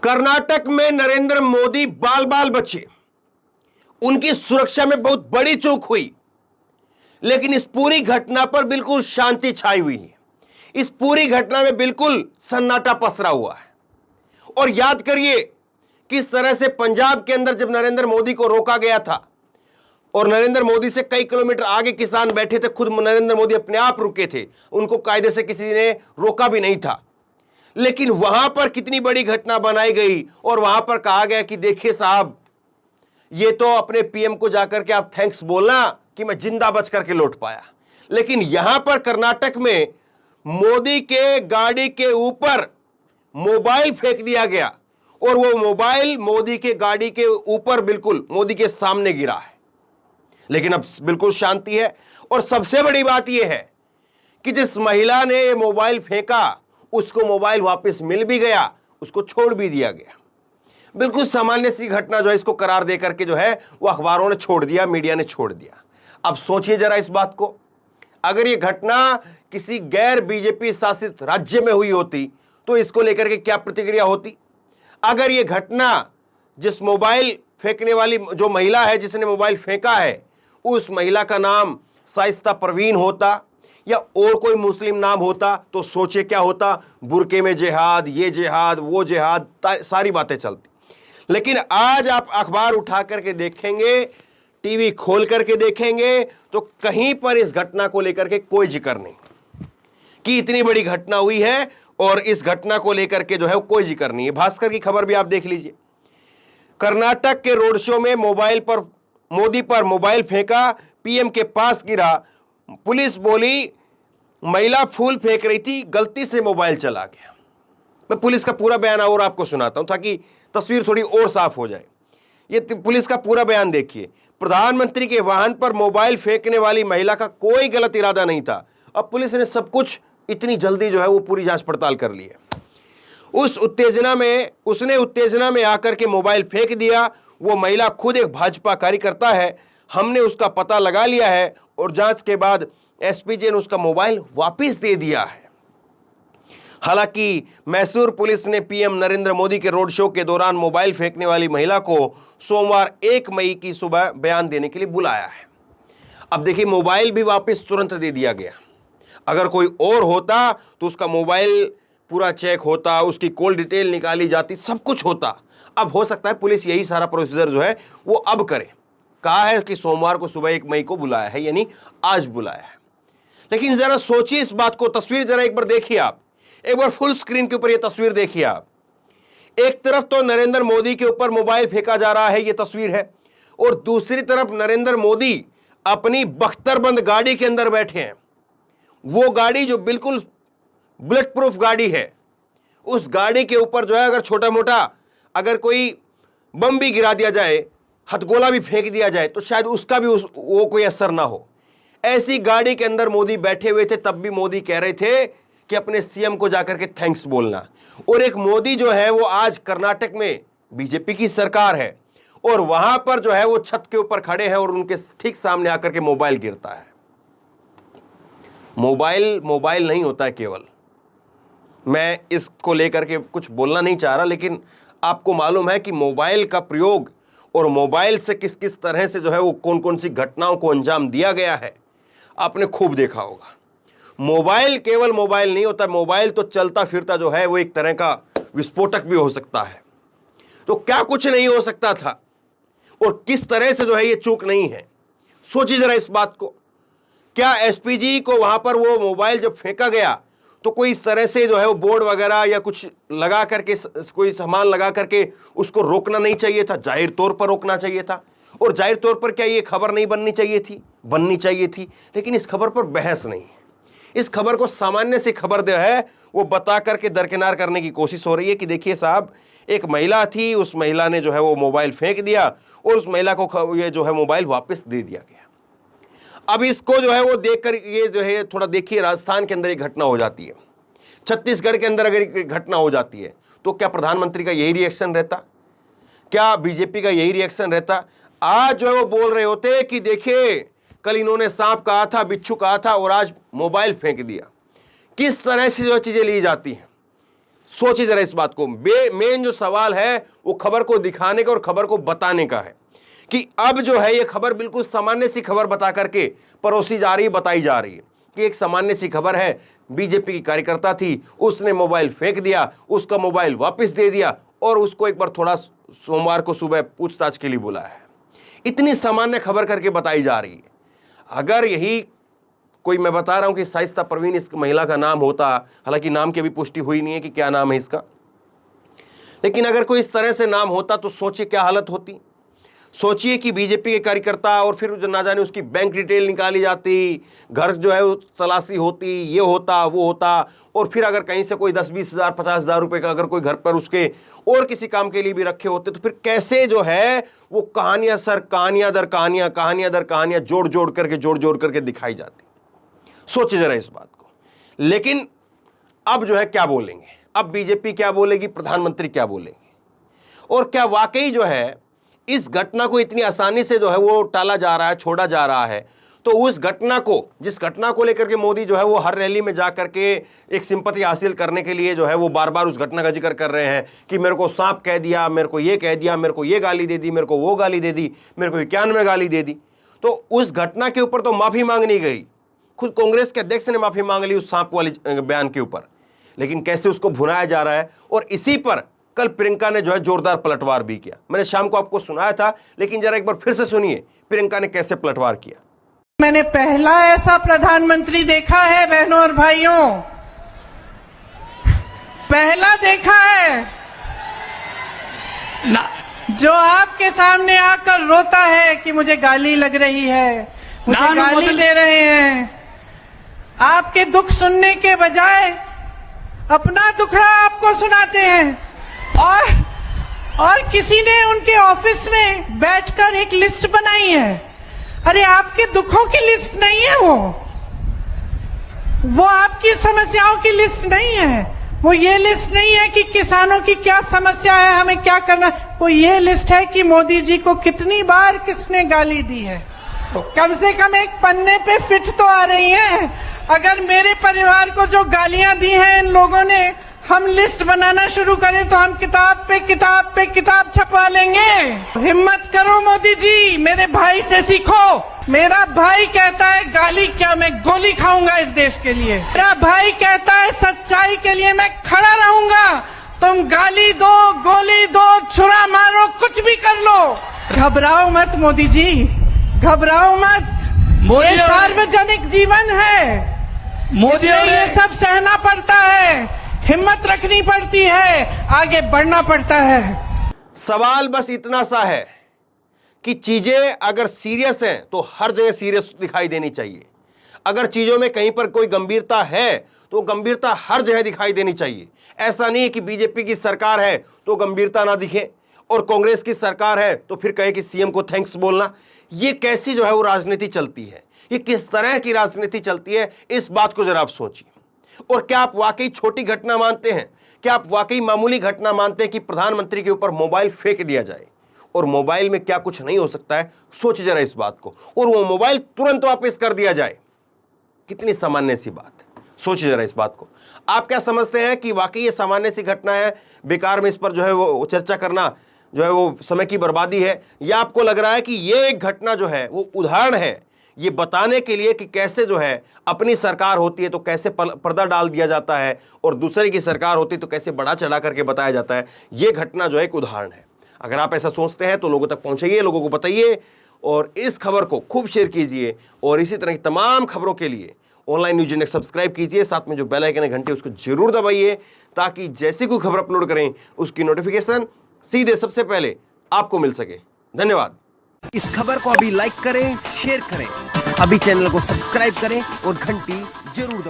कर्नाटक में नरेंद्र मोदी बाल बाल बचे, उनकी सुरक्षा में बहुत बड़ी चूक हुई, लेकिन इस पूरी घटना पर बिल्कुल शांति छाई हुई है। इस पूरी घटना में बिल्कुल सन्नाटा पसरा हुआ है। और याद करिए किस तरह से पंजाब के अंदर जब नरेंद्र मोदी को रोका गया था और नरेंद्र मोदी से कई किलोमीटर आगे किसान बैठे थे, खुद नरेंद्र मोदी अपने आप रुके थे, उनको कायदे से किसी ने रोका भी नहीं था। लेकिन वहां पर कितनी बड़ी घटना बनाई गई और वहां पर कहा गया कि देखिए साहब, ये तो अपने पीएम को जाकर के आप थैंक्स बोलना कि मैं जिंदा बच करके लौट पाया। लेकिन यहां पर कर्नाटक में मोदी के गाड़ी के ऊपर मोबाइल फेंक दिया गया और वो मोबाइल मोदी के गाड़ी के ऊपर बिल्कुल मोदी के सामने गिरा है। लेकिन अब बिल्कुल शांति है। और सबसे बड़ी बात यह है कि जिस महिला ने ये मोबाइल फेंका उसको मोबाइल वापस मिल भी गया, उसको छोड़ भी दिया गया। बिल्कुल सामान्य सी घटना जो है, इसको करार देकर के जो है वो अखबारों ने छोड़ दिया, मीडिया ने छोड़ दिया। अब सोचिए जरा इस बात को, अगर ये घटना किसी गैर बीजेपी शासित राज्य में हुई होती तो इसको लेकर के क्या प्रतिक्रिया होती। अगर ये घटना जिस मोबाइल फेंकने वाली जो महिला है, जिसने मोबाइल फेंका है, उस महिला का नाम शाइस्ता परवीन होता या और कोई मुस्लिम नाम होता तो सोचे क्या होता। बुरके में जिहाद, ये जिहाद, वो जिहाद, सारी बातें चलती। लेकिन आज आप अखबार उठा करके देखेंगे, टीवी खोल करके देखेंगे तो कहीं पर इस घटना को लेकर के कोई जिक्र नहीं कि इतनी बड़ी घटना हुई है और इस घटना को लेकर के जो है कोई जिक्र नहीं है। भास्कर की खबर भी आप देख लीजिए। कर्नाटक के रोड शो में मोदी पर मोबाइल फेंका, पीएम के पास गिरा, पुलिस बोली महिला फूल फेंक रही थी, गलती से मोबाइल चला गया। मैं पुलिस का पूरा बयान और आपको सुनाता हूं ताकि तस्वीर थोड़ी और साफ हो जाए। ये पुलिस का पूरा बयान देखिए। प्रधानमंत्री के वाहन पर मोबाइल फेंकने वाली महिला का कोई गलत इरादा नहीं था। अब पुलिस ने सब कुछ इतनी जल्दी जो है वो पूरी जांच पड़ताल कर ली है। उसने उत्तेजना में आकर के मोबाइल फेंक दिया। वो महिला खुद एक भाजपा कार्यकर्ता है। हमने उसका पता लगा लिया है और जांच के बाद एसपीजी ने उसका मोबाइल वापस दे दिया है। हालांकि मैसूर पुलिस ने पीएम नरेंद्र मोदी के रोड शो के दौरान मोबाइल फेंकने वाली महिला को सोमवार 1 मई की सुबह बयान देने के लिए बुलाया है। अब देखिए, मोबाइल भी वापस तुरंत दे दिया गया। अगर कोई और होता तो उसका मोबाइल पूरा चेक होता, उसकी कॉल डिटेल निकाली जाती, सब कुछ होता। अब हो सकता है पुलिस यही सारा प्रोसीजर जो है वो अब करे। कहा है कि सोमवार को सुबह 1 मई को बुलाया है, यानी आज बुलाया है। लेकिन जरा सोचिए इस बात को, तस्वीर जरा एक बार देखिए आप, एक बार फुल स्क्रीन के ऊपर ये तस्वीर देखिए आप। एक तरफ तो नरेंद्र मोदी के ऊपर मोबाइल फेंका जा रहा है, ये तस्वीर है, और दूसरी तरफ नरेंद्र मोदी अपनी बख्तरबंद गाड़ी के अंदर बैठे हैं। वो गाड़ी जो बिल्कुल बुलेट प्रूफ गाड़ी है, उस गाड़ी के ऊपर जो है अगर छोटा मोटा अगर कोई बम भी गिरा दिया जाए, हथगोला भी फेंक दिया जाए तो शायद उसका भी वो कोई असर ना हो। ऐसी गाड़ी के अंदर मोदी बैठे हुए थे, तब भी मोदी कह रहे थे कि अपने सीएम को जाकर के थैंक्स बोलना। और एक मोदी जो है वो आज कर्नाटक में बीजेपी की सरकार है और वहां पर जो है वो छत के ऊपर खड़े हैं और उनके ठीक सामने आकर के मोबाइल गिरता है। मोबाइल नहीं होता है केवल। मैं इसको लेकर के कुछ बोलना नहीं चाह रहा, लेकिन आपको मालूम है कि मोबाइल का प्रयोग और मोबाइल से किस किस तरह से जो है वो कौन कौन सी घटनाओं को अंजाम दिया गया है, आपने खूब देखा होगा। मोबाइल केवल मोबाइल नहीं होता, मोबाइल तो चलता फिरता जो है वो एक तरह का विस्फोटक भी हो सकता है। तो क्या कुछ नहीं हो सकता था और किस तरह से जो है ये चूक नहीं है। सोचिए जरा इस बात को। क्या एसपीजी को वहां पर वो मोबाइल जब फेंका गया तो कोई इस तरह से जो है वो बोर्ड वगैरह या कुछ लगा करके, कोई सामान लगा करके उसको रोकना नहीं चाहिए था? जाहिर तौर पर रोकना चाहिए था। और जाहिर तौर पर क्या ये खबर नहीं बननी चाहिए थी? बननी चाहिए थी। लेकिन इस खबर पर बहस नहीं है। इस खबर को सामान्य सी खबर जो है वो बता करके दरकिनार करने की कोशिश हो रही है कि देखिए साहब, एक महिला थी, उस महिला ने जो है वो मोबाइल फेंक दिया और उस महिला को ये जो है मोबाइल वापस दे दिया गया। अब इसको जो है वो देखकर ये जो है थोड़ा देखिए, राजस्थान के अंदर एक घटना हो जाती है, छत्तीसगढ़ के अंदर अगर एक घटना हो जाती है तो क्या प्रधानमंत्री का यही रिएक्शन रहता? क्या बीजेपी का यही रिएक्शन रहता? आज जो है वो बोल रहे होते कि देखिए कल इन्होंने सांप कहा था, बिच्छू कहा था और आज मोबाइल फेंक दिया। किस तरह से जो चीजें ली जाती हैं, सोचिए जरा इस बात को। मेन जो सवाल है वो खबर को दिखाने का और खबर को बताने का है कि अब जो है ये खबर बिल्कुल सामान्य सी खबर बता करके परोसी जा रही है, बताई जा रही है कि एक सामान्य सी खबर है, बीजेपी की कार्यकर्ता थी, उसने मोबाइल फेंक दिया, उसका मोबाइल वापस दे दिया और उसको एक बार थोड़ा सोमवार को सुबह पूछताछ के लिए बुलाया है। इतनी सामान्य खबर करके बताई जा रही है। अगर यही कोई, मैं बता रहा हूं कि शाइस्ता परवीन इस महिला का नाम होता, हालांकि नाम की अभी पुष्टि हुई नहीं है कि क्या नाम है इसका, लेकिन अगर कोई इस तरह से नाम होता तो सोचिए क्या हालत होती। सोचिए कि बीजेपी के कार्यकर्ता और फिर ना जाने उसकी बैंक डिटेल निकाली जाती, घर जो है तलाशी होती, ये होता वो होता, और फिर अगर कहीं से कोई 10-20 हज़ार 50 हज़ार रुपए का अगर कोई घर पर उसके और किसी काम के लिए भी रखे होते तो फिर कैसे जो है वो कहानियां सर कहानियां दर कहानियां, कहानियां दर कहानियां जोड़ जोड़ करके दिखाई जाती। सोचिए जरा इस बात को। लेकिन अब जो है क्या बोलेंगे, अब बीजेपी क्या बोलेगी, प्रधानमंत्री क्या बोलेंगे, और क्या वाकई जो है इस घटना को इतनी आसानी से जो है वो टाला जा रहा है, छोड़ा जा रहा है। तो उस घटना को, जिस घटना को लेकर के मोदी जो है वो हर रैली में जाकर के एक सिंपैथी हासिल करने के लिए जो है वो बार बार उस घटना का जिक्र कर रहे हैं कि मेरे को सांप कह दिया, मेरे को ये कह दिया, मेरे को ये गाली दे दी, मेरे को वो गाली दे दी, मेरे को 91 गाली दे दी। तो उस घटना के ऊपर तो माफी मांगनी गई, खुद कांग्रेस के अध्यक्ष ने माफी मांग ली उस सांप वाली बयान के ऊपर, लेकिन कैसे उसको भुनाया जा रहा है। और इसी पर कल प्रियंका ने जो है जोरदार पलटवार भी किया। मैंने शाम को आपको सुनाया था, लेकिन जरा एक बार फिर से सुनिए प्रियंका ने कैसे पलटवार किया। मैंने पहला ऐसा प्रधानमंत्री देखा है बहनों और भाइयों, पहला देखा है ना, जो आपके सामने आकर रोता है कि मुझे गाली लग रही है, मुझे गाली दे रहे हैं। आपके दुख सुनने के बजाय अपना दुखड़ा आपको सुनाते हैं। और किसी ने उनके ऑफिस में बैठकर एक लिस्ट बनाई है। अरे आपके दुखों की लिस्ट नहीं है वो आपकी समस्याओं की लिस्ट नहीं है, वो ये लिस्ट नहीं है कि किसानों की क्या समस्या है, हमें क्या करना, वो ये लिस्ट है कि मोदी जी को कितनी बार किसने गाली दी है। कम से कम एक पन्ने पे फिट तो आ रही है। अगर मेरे परिवार को जो गालियां दी हैं इन लोगों ने, हम लिस्ट बनाना शुरू करें तो हम किताब पे किताब छपवा लेंगे। हिम्मत करो मोदी जी, मेरे भाई से सीखो। मेरा भाई कहता है गाली क्या, मैं गोली खाऊंगा इस देश के लिए। मेरा भाई कहता है सच्चाई के लिए मैं खड़ा रहूंगा। तुम गाली दो, गोली दो, छुरा मारो, कुछ भी कर लो, घबराओ मत मोदी जी, घबराओ मत। ये सार्वजनिक जीवन है, मोदी ये सब सहना पड़ता है, हिम्मत रखनी पड़ती है, आगे बढ़ना पड़ता है। सवाल बस इतना सा है कि चीजें अगर सीरियस हैं तो हर जगह सीरियस दिखाई देनी चाहिए। अगर चीजों में कहीं पर कोई गंभीरता है तो गंभीरता हर जगह दिखाई देनी चाहिए। ऐसा नहीं है कि बीजेपी की सरकार है तो गंभीरता ना दिखे और कांग्रेस की सरकार है तो फिर कहे कि सीएम को थैंक्स बोलना। ये कैसी जो है वो राजनीति चलती है, ये किस तरह की राजनीति चलती है, इस बात को जरा आप सोचिए। और क्या आप वाकई छोटी घटना मानते हैं, क्या आप वाकई मामूली घटना मानते हैं कि प्रधानमंत्री के ऊपर मोबाइल फेंक दिया जाए? और मोबाइल में क्या कुछ नहीं हो सकता है, सोचिए जरा इस बात को, और वो मोबाइल तुरंत वापस कर दिया जाए, कितनी सामान्य सी बात है। सोचिए जरा इस बात को। आप क्या समझते हैं कि वाकई ये सामान्य सी घटना है, बेकार में इस पर जो है वो चर्चा करना जो है वो समय की बर्बादी है, या आपको लग रहा है कि ये एक घटना जो है वो उदाहरण है ये बताने के लिए कि कैसे जो है अपनी सरकार होती है तो कैसे पर्दा डाल दिया जाता है और दूसरे की सरकार होती है तो कैसे बड़ा चढ़ा करके बताया जाता है। ये घटना जो है एक उदाहरण है। अगर आप ऐसा सोचते हैं तो लोगों तक पहुंचाइए, लोगों को बताइए और इस खबर को खूब शेयर कीजिए। और इसी तरह की तमाम खबरों के लिए ऑनलाइन न्यूज इंडेक्स सब्सक्राइब कीजिए, साथ में जो बेल आइकन है घंटे उसको जरूर दबाइए ताकि जैसी कोई खबर अपलोड करें उसकी नोटिफिकेशन सीधे सबसे पहले आपको मिल सके। धन्यवाद। इस खबर को अभी लाइक करें, शेयर करें, अभी चैनल को सब्सक्राइब करें और घंटी जरूर दबाएं।